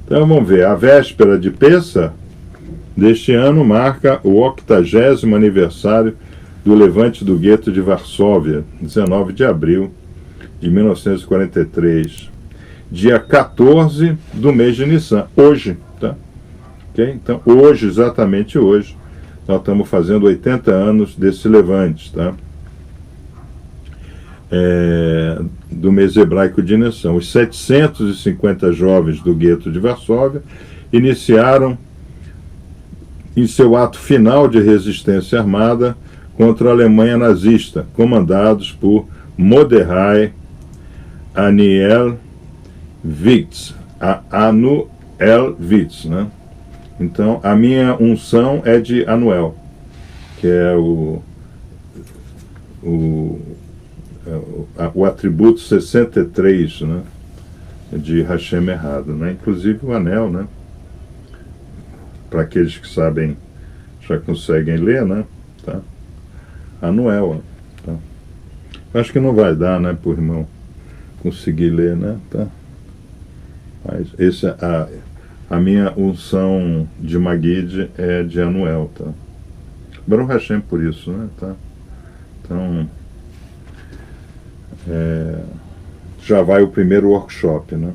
Então vamos ver, a véspera de Pêssar deste ano marca o 80º aniversário do levante do gueto de Varsóvia, 19 de abril de 1943, dia 14 do mês de Nissan, hoje, tá? Okay? Então, hoje, exatamente hoje, nós estamos fazendo 80 anos desse levante, tá? Do mês hebraico de Nissan. Os 750 jovens do gueto de Varsóvia iniciaram em seu ato final de resistência armada contra a Alemanha nazista, comandados por Mordechai Anielewicz, Anuelwitz, né? Então, a minha unção é de Anuel, que é o atributo 63, né, de Hashem errado, né? Inclusive o anel, né? Para aqueles que sabem, já conseguem ler, né? Tá? Anuel, tá? Acho que não vai dar, né, por irmão conseguir ler, né? Tá? Mas esse a minha unção de Magid é de Anuel, tá? Baruch Hashem por isso, né? Tá? Então, já vai o primeiro workshop, né?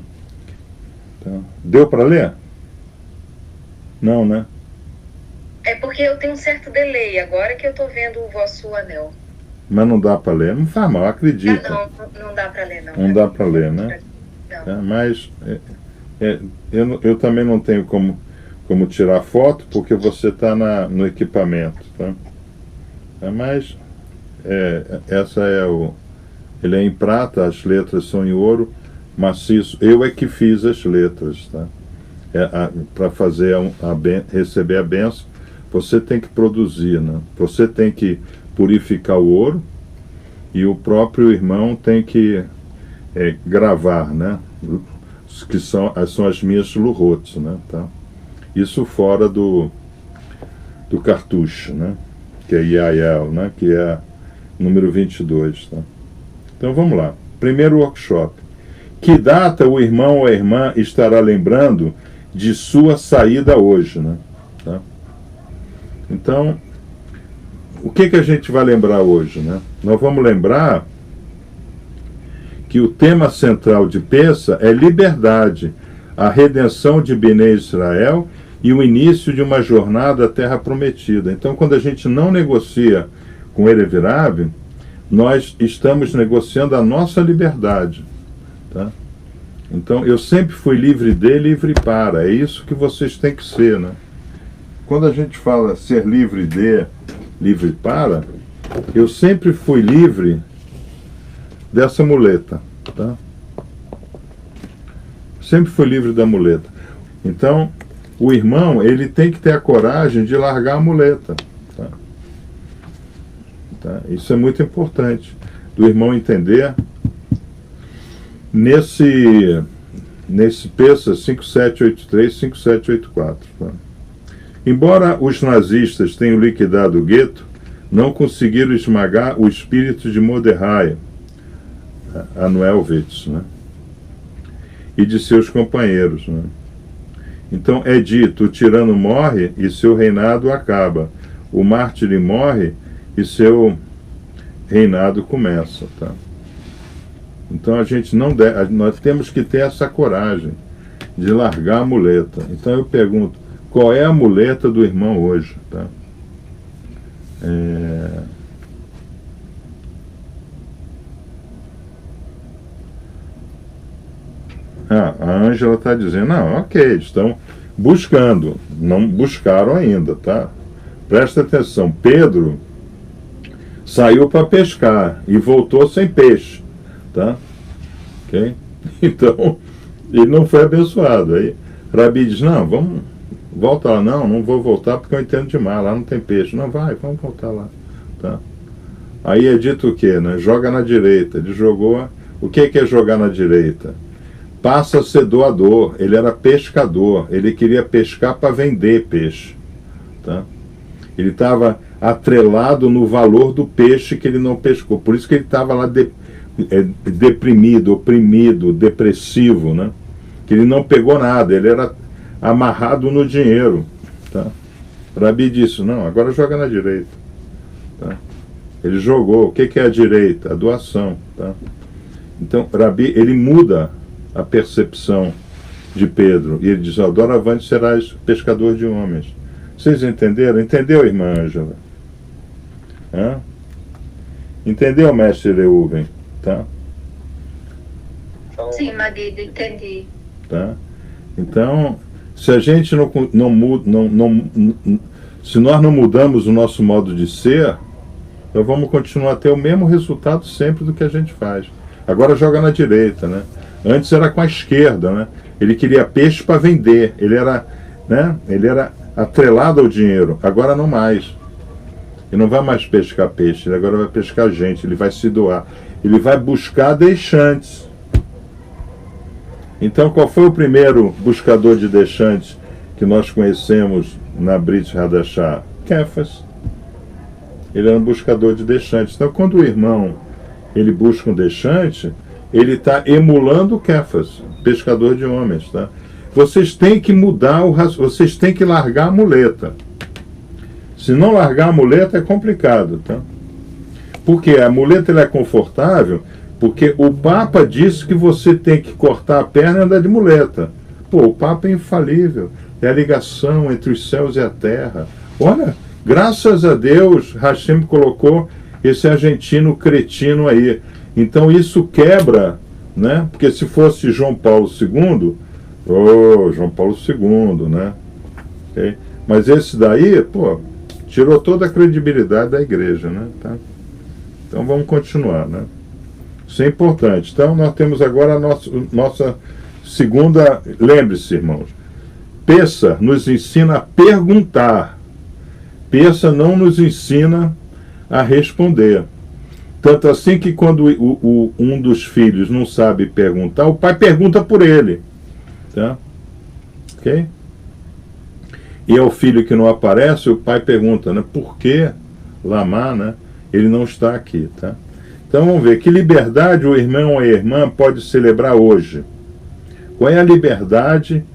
Tá? Deu para ler? Não, né? É porque eu tenho um certo delay, agora que eu estou vendo o vosso anel. Mas não dá para ler, não faz mal, acredita. Não dá para ler, não. Não dá para ler, né? Não. Mas eu também não tenho como tirar foto, porque você está no equipamento, tá? Mas essa ele é em prata, as letras são em ouro maciço. Eu é que fiz as letras, tá? Para fazer receber a bênção, você tem que produzir, né? Você tem que purificar o ouro e o próprio irmão tem que gravar, né? Que são as minhas luhotes, né? Tá? Isso fora do cartucho, né? Que é Yael, né? Que é número 22, tá? Então vamos lá. Primeiro workshop. Que data o irmão ou a irmã estará lembrando de sua saída hoje, né? Tá? Então, o que a gente vai lembrar hoje, né? Nós vamos lembrar que o tema central de Pêssar é liberdade, a redenção de Bnei Israel e o início de uma jornada à Terra Prometida. Então, quando a gente não negocia com Erev Rav, nós estamos negociando a nossa liberdade, tá? Então, eu sempre fui livre de, livre para. É isso que vocês têm que ser, né? Quando a gente fala ser livre de, livre para, eu sempre fui livre dessa muleta, tá? Sempre fui livre da muleta. Então, o irmão, ele tem que ter a coragem de largar a muleta, tá? Tá? Isso é muito importante, do irmão entender nesse Pêssar 5783, 5784, tá? Embora os nazistas tenham liquidado o gueto, não conseguiram esmagar o espírito de Mordechai Anuelwitz, né? E de seus companheiros, né? Então é dito, o tirano morre e seu reinado acaba, o mártir morre e seu reinado começa, tá? Então nós temos que ter essa coragem de largar a muleta. Então eu pergunto, qual é a muleta do irmão hoje, tá? A Ângela está dizendo, não, ok, estão buscando, não buscaram ainda, tá? Presta atenção, Pedro saiu para pescar e voltou sem peixe, tá? Ok? Então, ele não foi abençoado. Aí Rabi diz, não, volta lá. Não vou voltar porque eu entendo de mar, lá não tem peixe. Não, vamos voltar lá, tá? Aí é dito o quê, né? Joga na direita. Ele jogou, o que é jogar na direita? Passa a ser doador. Ele era pescador, ele queria pescar para vender peixe, tá? Ele estava atrelado no valor do peixe que ele não pescou. Por isso que ele estava lá deprimido, oprimido, depressivo, né? Que ele não pegou nada. Ele era amarrado no dinheiro. Tá? Rabi disse, não, agora joga na direita. Tá? Ele jogou. O que é a direita? A doação. Tá? Então, Rabi, ele muda a percepção de Pedro. E ele diz, doravante serás pescador de homens. Vocês entenderam? Entendeu, irmã Ângela? Hã? Entendeu, mestre Reuven? Tá? Sim, marido, entendi. Tá? Então, se a gente não muda, se nós não mudamos o nosso modo de ser, nós vamos continuar a ter o mesmo resultado sempre do que a gente faz. Agora joga na direita, né? Antes era com a esquerda, né? Ele queria peixe para vender, ele era, né? Ele era atrelado ao dinheiro, agora não mais. Ele não vai mais pescar peixe, ele agora vai pescar gente, ele vai se doar, ele vai buscar deixantes. Então, qual foi o primeiro buscador de deixantes que nós conhecemos na Brit Hadashah? Kefas. Ele era um buscador de deixantes. Então, quando o irmão ele busca um deixante, ele está emulando Kefas, pescador de homens. Tá? Vocês têm que mudar vocês têm que largar a muleta. Se não largar a muleta é complicado. Tá? Porque a muleta ela é confortável. Porque o Papa disse que você tem que cortar a perna e andar de muleta. Pô, o Papa é infalível. É a ligação entre os céus e a terra. Olha, graças a Deus, Hashem colocou esse argentino cretino aí. Então isso quebra, né? Porque se fosse João Paulo II, João Paulo II, né? Okay? Mas esse daí, pô, tirou toda a credibilidade da igreja, né? Tá? Então vamos continuar, né? Isso é importante. Então, nós temos agora a nossa segunda... Lembre-se, irmãos, Peça nos ensina a perguntar. Peça não nos ensina a responder. Tanto assim que quando um dos filhos não sabe perguntar, o pai pergunta por ele. Tá? Ok? E é o filho que não aparece, o pai pergunta, né? Por que Lamá, né? Ele não está aqui, tá? Então vamos ver, que liberdade o irmão ou a irmã pode celebrar hoje? Qual é a liberdade,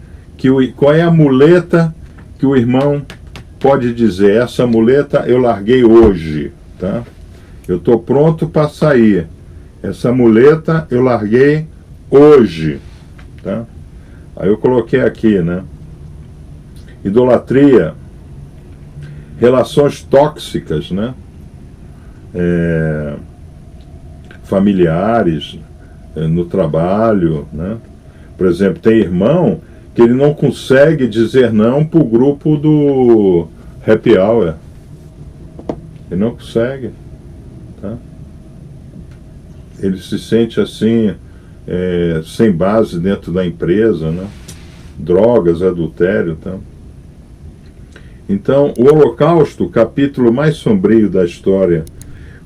qual é a muleta que o irmão pode dizer? Essa muleta eu larguei hoje, tá? Eu estou pronto para sair. Essa muleta eu larguei hoje, tá? Aí eu coloquei aqui, né? Idolatria, relações tóxicas, né? Familiares, no trabalho, né? Por exemplo, tem irmão que ele não consegue dizer não para o grupo do happy hour. Ele não consegue. Tá? Ele se sente assim, sem base dentro da empresa, né? Drogas, adultério. Tá? Então, o Holocausto, o capítulo mais sombrio da história,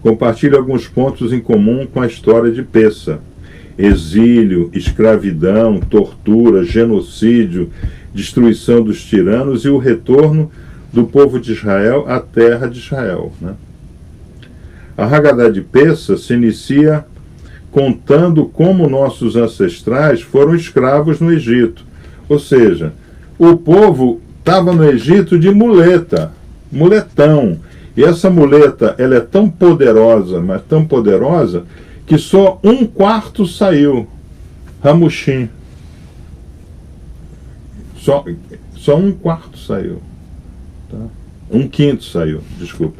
compartilha alguns pontos em comum com a história de Peça. Exílio, escravidão, tortura, genocídio, destruição dos tiranos e o retorno do povo de Israel à terra de Israel. Né? A Haggadah de Peça se inicia contando como nossos ancestrais foram escravos no Egito. Ou seja, o povo estava no Egito de muleta, muletão. E essa muleta, ela é tão poderosa, mas tão poderosa, que só 1/4 saiu. Ramushim. Só 1/4 saiu. Tá? 1/5 saiu, desculpa.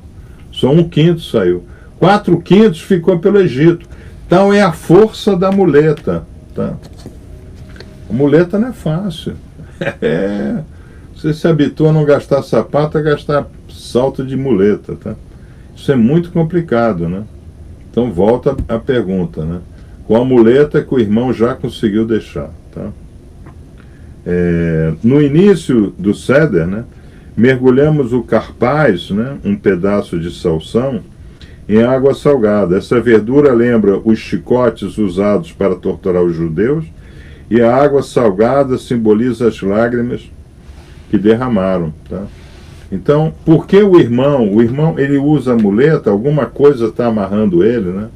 Só 1/5 saiu. 4/5 ficou pelo Egito. Então é a força da muleta. Tá? A muleta não é fácil. Você se habitua a não gastar sapato, a gastar salto de muleta, tá? Isso é muito complicado, né? Então volta a pergunta, né? Qual a muleta que o irmão já conseguiu deixar, tá? No início do Seder, né? Mergulhamos o carpaz, né? Um pedaço de salsão, em água salgada. Essa verdura lembra os chicotes usados para torturar os judeus, e a água salgada simboliza as lágrimas que derramaram, tá? Então, por que o irmão ele usa a muleta, alguma coisa está amarrando ele, né?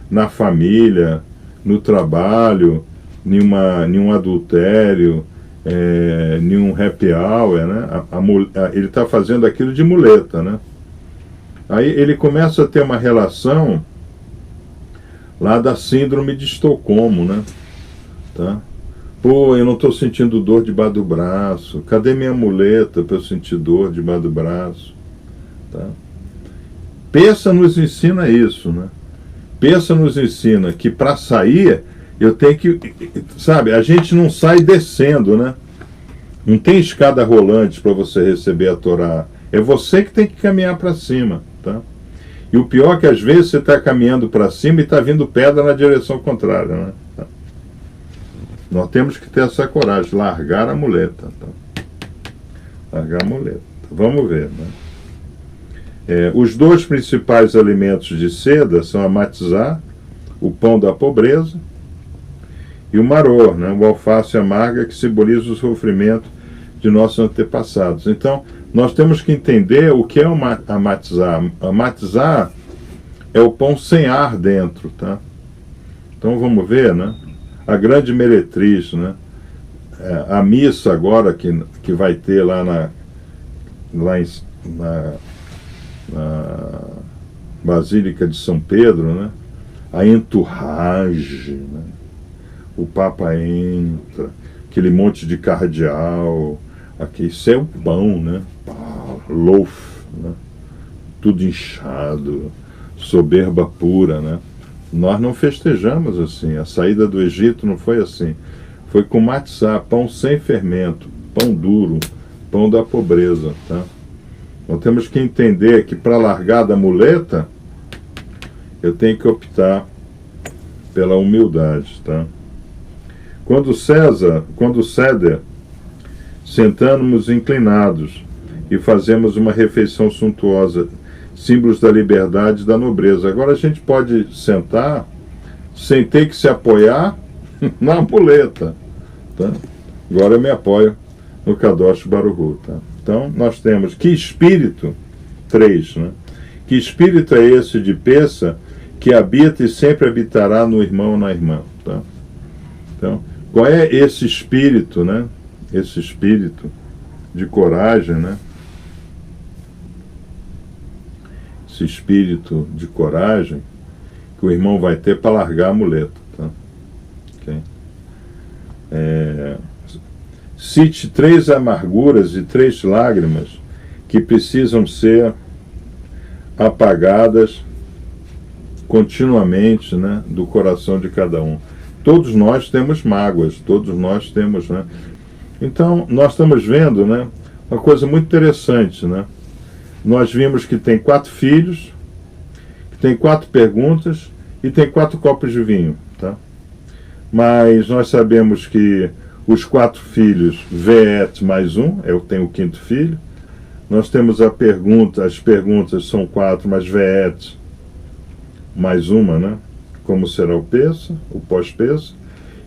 Na família, no trabalho, em um adultério, nenhum happy hour, né? Ele está fazendo aquilo de muleta, né? Aí ele começa a ter uma relação lá da síndrome de Estocolmo, né? Tá? Pô, eu não estou sentindo dor debaixo do braço. Cadê minha muleta para eu sentir dor debaixo do braço? Tá? Peça nos ensina isso, né? Peça nos ensina que para sair eu tenho que, sabe, a gente não sai descendo, né? Não tem escada rolante para você receber a Torá. É você que tem que caminhar para cima, tá? E o pior é que às vezes você está caminhando para cima e está vindo pedra na direção contrária, né? Tá? Nós temos que ter essa coragem, largar a muleta, tá? Largar a muleta. Vamos ver, né? Os dois principais alimentos de seda são a matzá, o pão da pobreza, e o maror, né? O alface amarga, que simboliza o sofrimento de nossos antepassados. Então, nós temos que entender o que é a matzá. A matzá é o pão sem ar dentro, tá? Então, vamos ver, né? A grande meretriz, né? A missa agora que vai ter lá na Basílica de São Pedro, né? A entourage, né? O Papa entra, aquele monte de cardeal, isso é o pão, né? Loaf, né? Tudo inchado, soberba pura, né? Nós não festejamos assim, a saída do Egito não foi assim, foi com matzá, pão sem fermento, pão duro, pão da pobreza, tá? Nós temos que entender que para largar da muleta, eu tenho que optar pela humildade, tá? Quando Seder, sentamos inclinados e fazemos uma refeição suntuosa, símbolos da liberdade e da nobreza. Agora a gente pode sentar sem ter que se apoiar na muleta, tá? Agora eu me apoio no Kadosh Baruch Hu, tá? Então nós temos que espírito, 3, né? Que espírito é esse de Peça que habita e sempre habitará no irmão ou na irmã, tá? Então, qual é esse espírito, né? Esse espírito de coragem, né? Esse espírito de coragem que o irmão vai ter para largar a muleta, tá? Okay? Cite 3 amarguras e 3 lágrimas que precisam ser apagadas continuamente, né, do coração de cada um. Todos nós temos mágoas, todos nós temos, né? Então, nós estamos vendo, né, uma coisa muito interessante, né? Nós vimos que tem 4 filhos, que tem 4 perguntas e tem 4 copos de vinho, tá? Mas nós sabemos que os 4 filhos, Veet mais 1, eu tenho o 5º filho. Nós temos as perguntas são 4, mas Veet mais uma, né? Como será o Peça, o pós-Peça.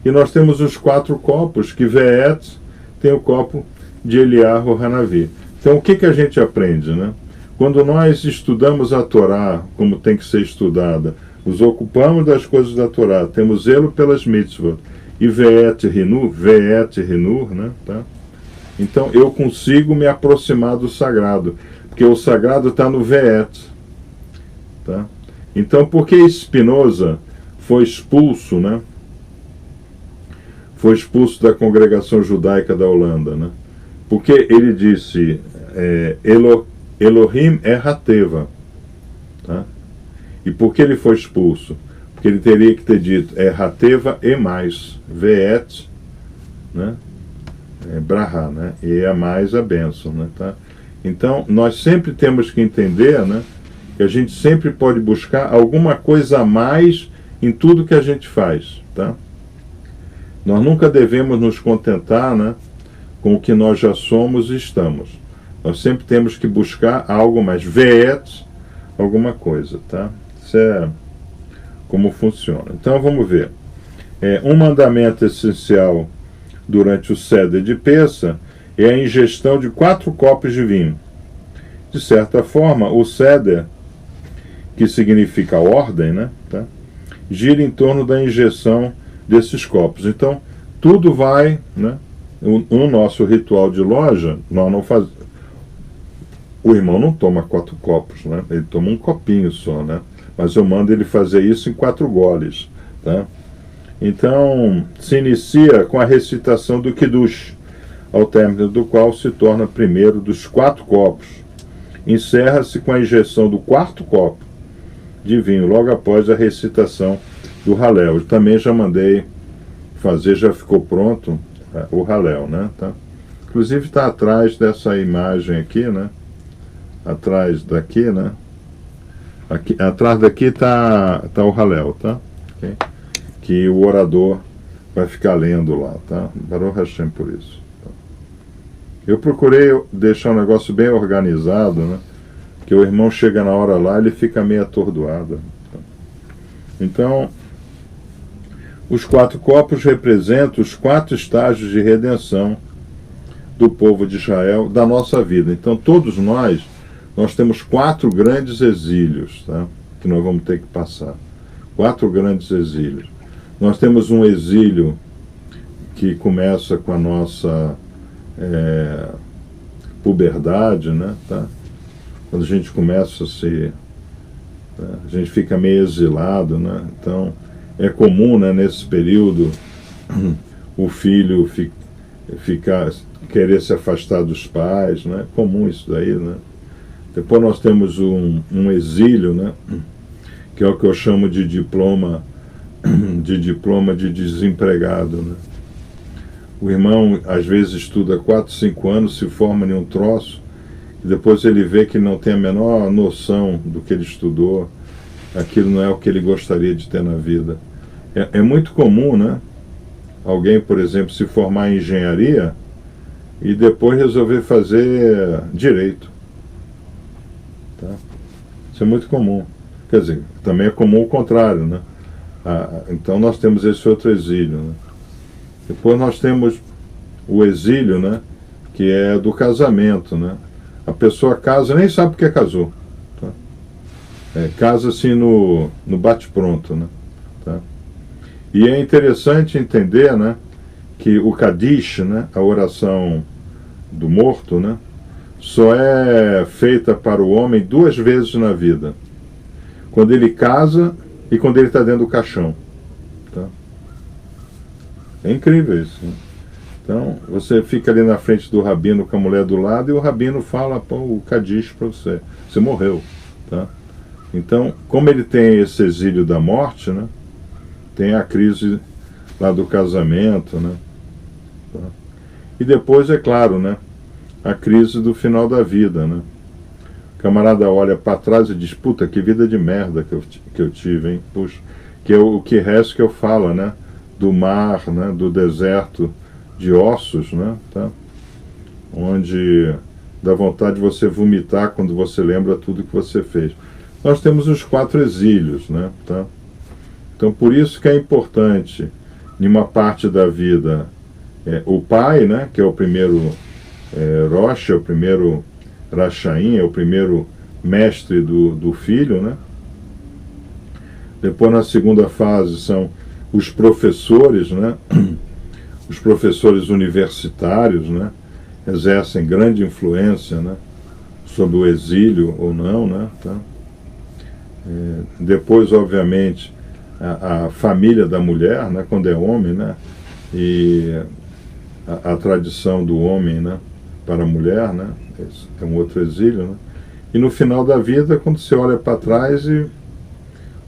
E nós temos os 4 copos, que Veet tem o copo de Eliyahu Hanavi. Então o que a gente aprende, né? Quando nós estudamos a Torá como tem que ser estudada, nos ocupamos das coisas da Torá, temos zelo pelas mitzvot, e Veet Rinur, né? Tá? Então eu consigo me aproximar do sagrado, porque o sagrado está no Veet. Tá? Então por que Spinoza foi expulso, né? Foi expulso da congregação judaica da Holanda, né? Porque ele disse Elohim é Hateva, tá? E por que ele foi expulso? Porque ele teria que ter dito Hateva e mais, Veet, né? Brahá, né? E a mais a bênção, né? Tá? Então nós sempre temos que entender, né, que a gente sempre pode buscar alguma coisa a mais em tudo que a gente faz, tá? Nós nunca devemos nos contentar, né, com o que nós já somos e estamos. Nós sempre temos que buscar algo mais, Veet, alguma coisa, tá? Isso é como funciona. Então vamos ver. Um mandamento essencial durante o Seder de Peça é a ingestão de 4 copos de vinho. De certa forma, o Seder, que significa ordem, né, tá, gira em torno da ingestão desses copos. Então, tudo vai, né, no nosso ritual de loja, nós não faz... o irmão não toma 4 copos, né? Ele toma um copinho só, né? Mas eu mando ele fazer isso em 4 goles, tá? Então, se inicia com a recitação do Kiddush, ao término do qual se torna primeiro dos 4 copos. Encerra-se com a injeção do 4º copo de vinho, logo após a recitação do Halel. Eu também já mandei fazer, já ficou pronto o Halel, né? Tá? Inclusive está atrás dessa imagem aqui, né? Atrás daqui, né? Aqui, atrás daqui está o Halel, tá? Okay? Que o orador vai ficar lendo lá, tá? Baruch Hashem por isso. Tá? Eu procurei deixar um negócio bem organizado, né? Que o irmão chega na hora lá, ele fica meio atordoado. Tá? Então, os 4 copos representam os 4 estágios de redenção do povo de Israel, da nossa vida. Então, todos nós temos 4 grandes exílios, tá? Que nós vamos ter que passar. 4 grandes exílios. Nós temos um exílio que começa com a nossa puberdade, né? Tá? Quando a gente começa a gente fica meio exilado, né? Então, é comum, né, nesse período, o filho querer se afastar dos pais, né? É comum isso daí, né? Depois nós temos um exílio, né? Que é o que eu chamo de diploma de desempregado, né? O irmão às vezes estuda 4, 5 anos, se forma em um troço, e depois ele vê que não tem a menor noção do que ele estudou, aquilo não é o que ele gostaria de ter na vida. É muito comum, né? Alguém, por exemplo, se formar em engenharia e depois resolver fazer direito. Tá? Isso é muito comum. Quer dizer, também é comum o contrário, né? Então nós temos esse outro exílio, né? Depois nós temos o exílio, né? Que é do casamento, né? A pessoa casa, nem sabe porque casou. Tá? Casa assim no bate-pronto, né? Tá? E é interessante entender, né? Que o Kadish, né? A oração do morto, né? Só é feita para o homem 2 vezes na vida. Quando ele casa e quando ele está dentro do caixão. Tá? É incrível isso. Né? Então, você fica ali na frente do rabino com a mulher do lado e o rabino fala o Kadish para você. Você morreu. Tá? Então, como ele tem esse exílio da morte, né? Tem a crise lá do casamento, né? Tá? E depois, é claro, né? A crise do final da vida, né? O camarada olha para trás e diz, puta, que vida de merda que eu tive, hein? Puxa, que é o que resta que eu falo, né? Do mar, né? Do deserto de ossos, né? Tá? Onde dá vontade de você vomitar quando você lembra tudo que você fez. Nós temos os 4 exílios, né? Tá? Então, por isso que é importante, em uma parte da vida, o pai, né? Que é o primeiro Rosh, é o primeiro Rashaim, é o primeiro mestre do filho, né? Depois, na segunda fase, são os professores, né? Os professores universitários, né? Exercem grande influência, né? Sobre o exílio ou não, né? Tá? Depois, obviamente, a família da mulher, né? Quando é homem, né? E a tradição do homem, né? Para a mulher, né? Esse é um outro exílio, né? E no final da vida, quando você olha para trás, o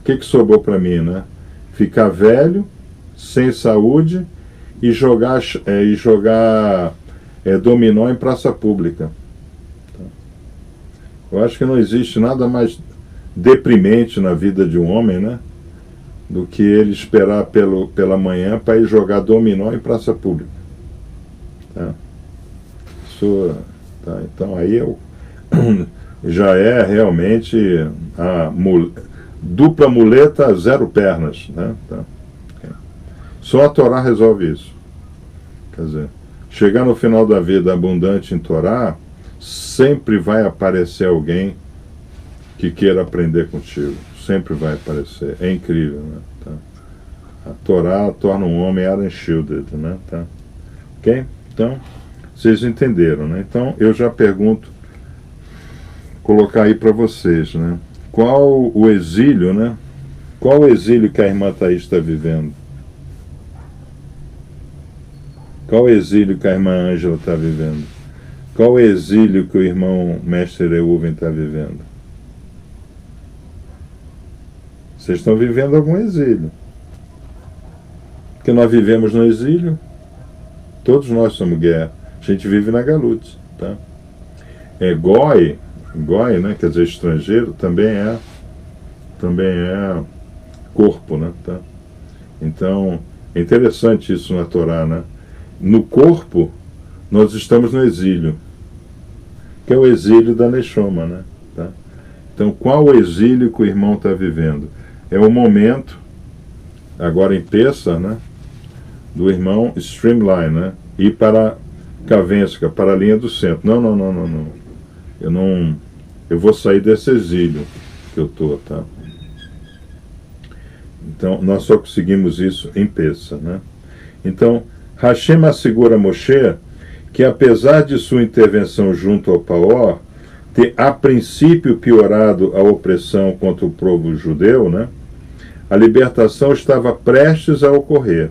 que sobrou para mim, né? Ficar velho, sem saúde e jogar dominó em praça pública. Eu acho que não existe nada mais deprimente na vida de um homem, né? Do que ele esperar pela manhã para ir jogar dominó em praça pública. Tá? Isso, tá? Então aí já é realmente a dupla muleta, 0 pernas, né? Tá? Só a Torá resolve isso. Quer dizer, chegar no final da vida abundante em Torá, sempre vai aparecer alguém que queira aprender contigo. Sempre vai aparecer. É incrível, né? Tá? A Torá torna um homem Aaron Shielded, né? Tá? Ok? Então Então, vocês entenderam, né? Então, eu já pergunto, colocar aí para vocês, né? Qual o exílio, né? Qual o exílio que a irmã Thaís está vivendo? Qual o exílio que a irmã Ângela está vivendo? Qual o exílio que o irmão Mestre Reuven está vivendo? Vocês estão vivendo algum exílio. Porque nós vivemos no exílio. Todos nós somos guerra. A gente vive na Galute, tá? Goi, né? Quer dizer, estrangeiro, também é corpo, né? Tá? Então, é interessante isso na Torá, né? No corpo, nós estamos no exílio, que é o exílio da Neshoma, né? Tá? Então, qual o exílio que o irmão está vivendo? É o momento, agora em Pessah, né? Do irmão Streamline, né? Ir para Kavenska, para a linha do centro. Não. Eu vou sair desse exílio que eu estou, tá? Então, nós só conseguimos isso em Pessah, né? Então, Hashem assegura a Moshe que, apesar de sua intervenção junto ao Paor ter a princípio piorado a opressão contra o povo judeu, né, a libertação estava prestes a ocorrer.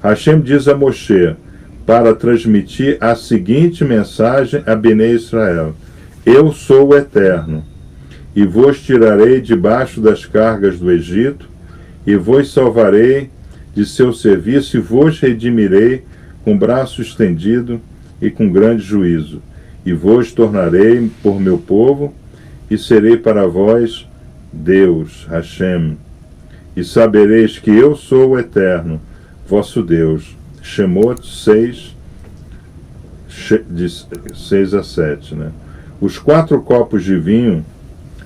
Hashem diz a Moshe para transmitir a seguinte mensagem a Bnei Israel: eu sou o Eterno, e vos tirarei debaixo das cargas do Egito, e vos salvarei de seu serviço, e vos redimirei com braço estendido e com grande juízo, e vos tornarei por meu povo, e serei para vós Deus, Hashem, e sabereis que eu sou o Eterno, vosso Deus. Shemot 6, de 6 a 7, né? Os 4 copos de vinho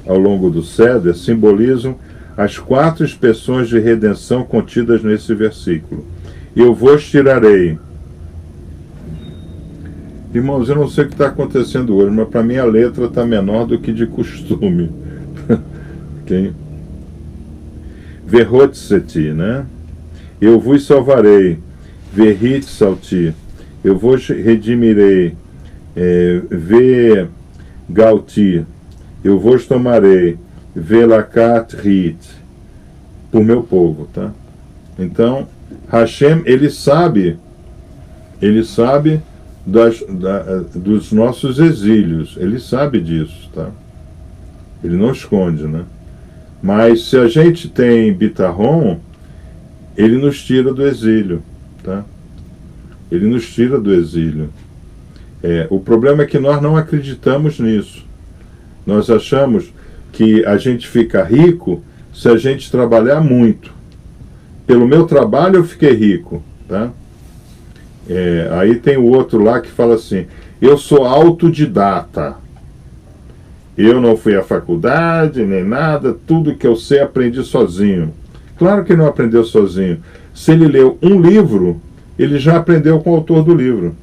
ao longo do ceder simbolizam as 4 expressões de redenção contidas nesse versículo. Eu vos tirarei. Irmãos, eu não sei o que está acontecendo hoje, mas para mim a letra está menor do que de costume. Ok? Verhotseti, né? Eu vos salvarei. Verhit salti. Eu vos redimirei. Ve galti. Eu vos tomarei. Velakat rit. Por meu povo, tá? Então, Hashem, ele sabe dos nossos exílios, ele sabe disso, tá? Ele não esconde, né? Mas se a gente tem Bitahon, ele nos tira do exílio, tá? Ele nos tira do exílio. O problema é que nós não acreditamos nisso. Nós achamos que a gente fica rico se a gente trabalhar muito. Pelo meu trabalho eu fiquei rico, tá? Aí tem o outro lá que fala assim: eu sou autodidata, eu não fui à faculdade nem nada, tudo que eu sei aprendi sozinho. Claro que não aprendeu sozinho. Se ele leu um livro, ele já aprendeu com o autor do livro.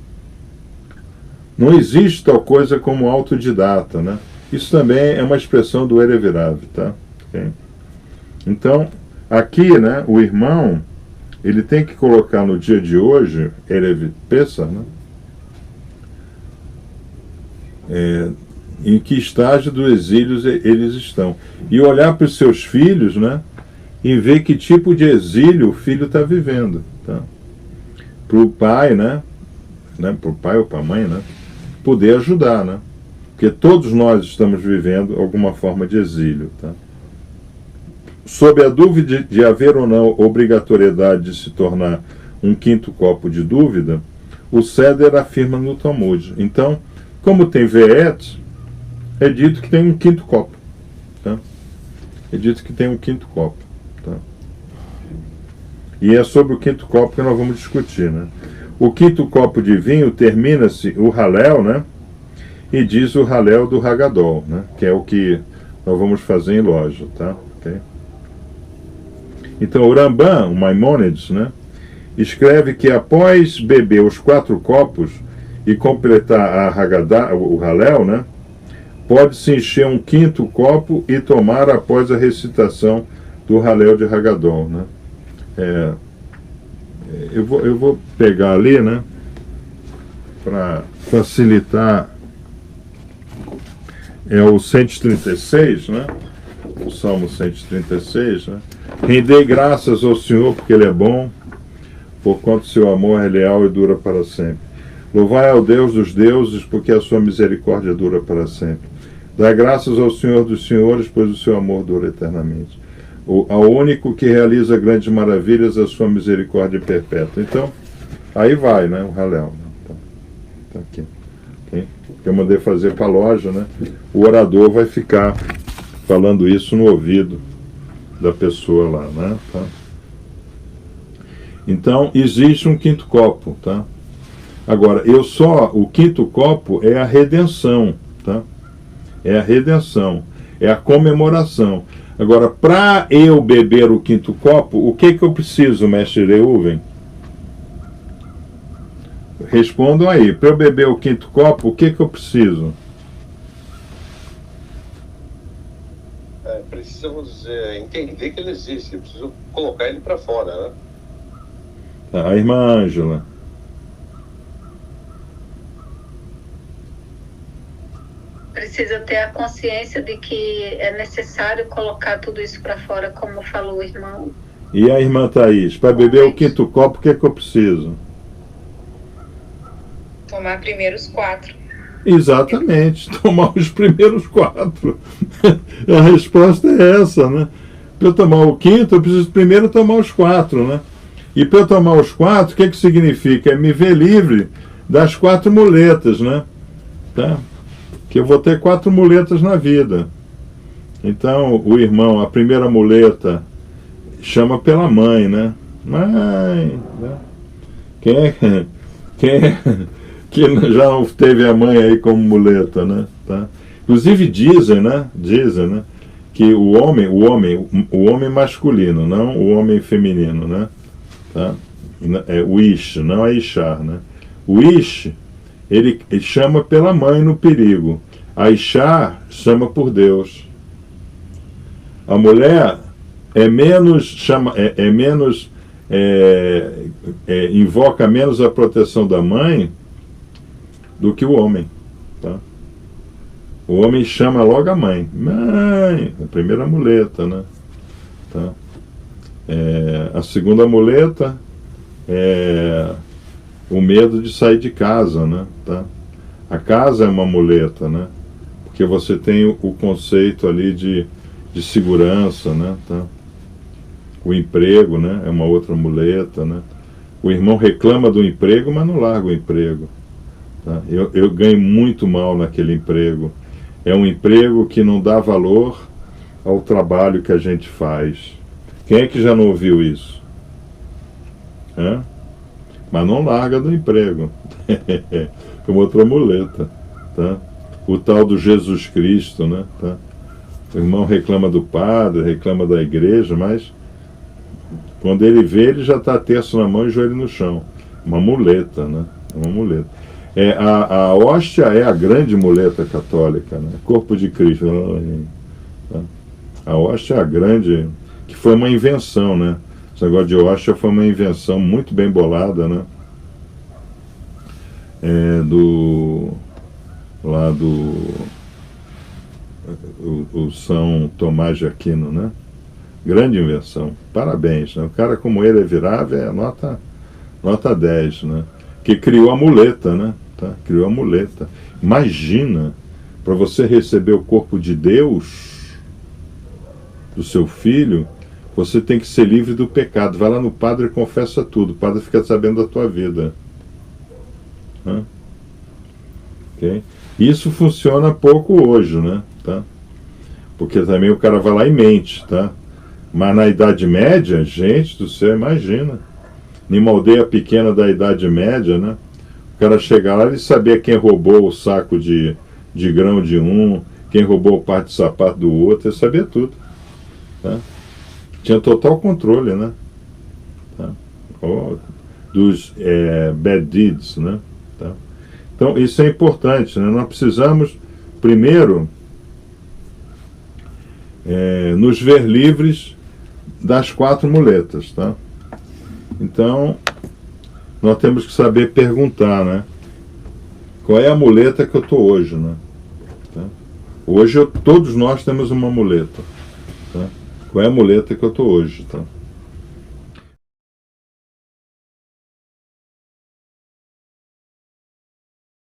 Não existe tal coisa como autodidata, né? Isso também é uma expressão do Erevirav, tá? Okay. Então, aqui, né, o irmão, ele tem que colocar no dia de hoje, Erev Pessah, né, em que estágio do exílio eles estão. E olhar para os seus filhos, né, e ver que tipo de exílio o filho está vivendo. Tá? Para o pai, né, para o pai ou para a mãe, né, poder ajudar, né? Porque todos nós estamos vivendo alguma forma de exílio. Tá? Sob a dúvida de haver ou não obrigatoriedade de se tornar um 5º copo de dúvida, o Seder afirma no Talmud. Então, como tem Ve'et, é dito que tem um 5º copo. Tá? É dito que tem um 5º copo. Tá? E é sobre o 5º copo que nós vamos discutir. Né? O 5º copo de vinho termina-se o Halel, né? E diz o Halel do Hagadol, né? Que é o que nós vamos fazer em loja. Tá? Okay? Então, o Rambam, o Maimônides, né, escreve que após beber os 4 copos e completar a Haggadah, o Halel, né, pode-se encher um 5º copo e tomar após a recitação do Halel de Haggadol. Né. Eu vou pegar ali, né, para facilitar, é o 136, né? O Salmo 136, né? Rendei graças ao Senhor porque Ele é bom, porquanto seu amor é leal e dura para sempre. Louvai ao Deus dos deuses, porque a sua misericórdia dura para sempre. Dai graças ao Senhor dos senhores, pois o seu amor dura eternamente. Ao único que realiza grandes maravilhas, a sua misericórdia é perpétua. Então, aí vai, né? O Halel. Tá aqui. Okay? Que eu mandei fazer para a loja, né? O orador vai ficar falando isso no ouvido da pessoa lá, né? Tá? Então, existe um quinto copo, tá? Agora, o quinto copo é a redenção, tá? É a redenção, é a comemoração. Agora, para eu beber o quinto copo, o que eu preciso, mestre Reuven? Respondam aí, para eu beber o quinto copo, o que eu preciso? Precisamos entender que ele existe, eu preciso colocar ele para fora, né? A irmã Ângela. Precisa ter a consciência de que é necessário colocar tudo isso para fora, como falou o irmão. E a irmã Thaís, para beber o quinto copo, o que eu preciso? Tomar primeiro os 4. Exatamente, tomar os primeiros 4. A resposta é essa, né? Para eu tomar o quinto, eu preciso primeiro tomar os 4, né? E para eu tomar os 4, o que significa? É me ver livre das 4 muletas, né? Tá? Que eu vou ter 4 muletas na vida. Então, o irmão, a primeira muleta, chama pela mãe, né? Mãe, né? Que já não teve a mãe aí como muleta, né? Tá? Inclusive dizem, né? Que o homem masculino, não o homem feminino, né? Tá? É o Ish, não a Ishar, né? O Ish, ele chama pela mãe no perigo. A Ishar chama por Deus. A mulher invoca menos a proteção da mãe do que o homem, tá? O homem chama logo a mãe. Mãe, a primeira muleta, né? Tá? A segunda muleta é o medo de sair de casa, né? Tá? A casa é uma muleta, né? Porque você tem o conceito ali de segurança, né? Tá? O emprego, né? É uma outra muleta, né? O irmão reclama do emprego, mas não larga o emprego. Tá? Eu ganho muito mal naquele emprego. É um emprego que não dá valor ao trabalho que a gente faz. Quem é que já não ouviu isso? Hã? Mas não larga do emprego. É uma outra muleta. Tá? O tal do Jesus Cristo, né? Tá? O irmão reclama do padre, reclama da igreja, mas quando ele vê, ele já está terço na mão e joelho no chão. Uma muleta, né? Uma muleta. A hóstia é a grande muleta católica, né? Corpo de Cristo. Tá? A hóstia é a grande, que foi uma invenção, né? Esse negócio de hóstia foi uma invenção muito bem bolada, né? O São Tomás de Aquino, né? Grande invenção, parabéns, né? Um cara como ele é virável, é nota 10, né? Que criou a muleta, né? Tá? Criou a muleta. Imagina, para você receber o corpo de Deus, do seu filho, você tem que ser livre do pecado. Vai lá no padre e confessa tudo, o padre fica sabendo da tua vida. Okay? Isso funciona pouco hoje, né? Tá? Porque também o cara vai lá e mente, tá? Mas na Idade Média, gente do céu, imagina. Numa aldeia pequena da Idade Média, né? O cara chegar lá e saber quem roubou o saco de grão de um, quem roubou o par de sapato do outro, ele sabia tudo. Tá? Tinha total controle, né? Tá? Dos bad deeds, né? Tá? Então, isso é importante, né? Nós precisamos, primeiro, nos ver livres das 4 muletas, tá? Então, nós temos que saber perguntar, né? qual é a muleta que eu estou hoje, né? Tá? Hoje todos nós temos uma muleta. Tá? Qual é a muleta que eu estou hoje? Tá?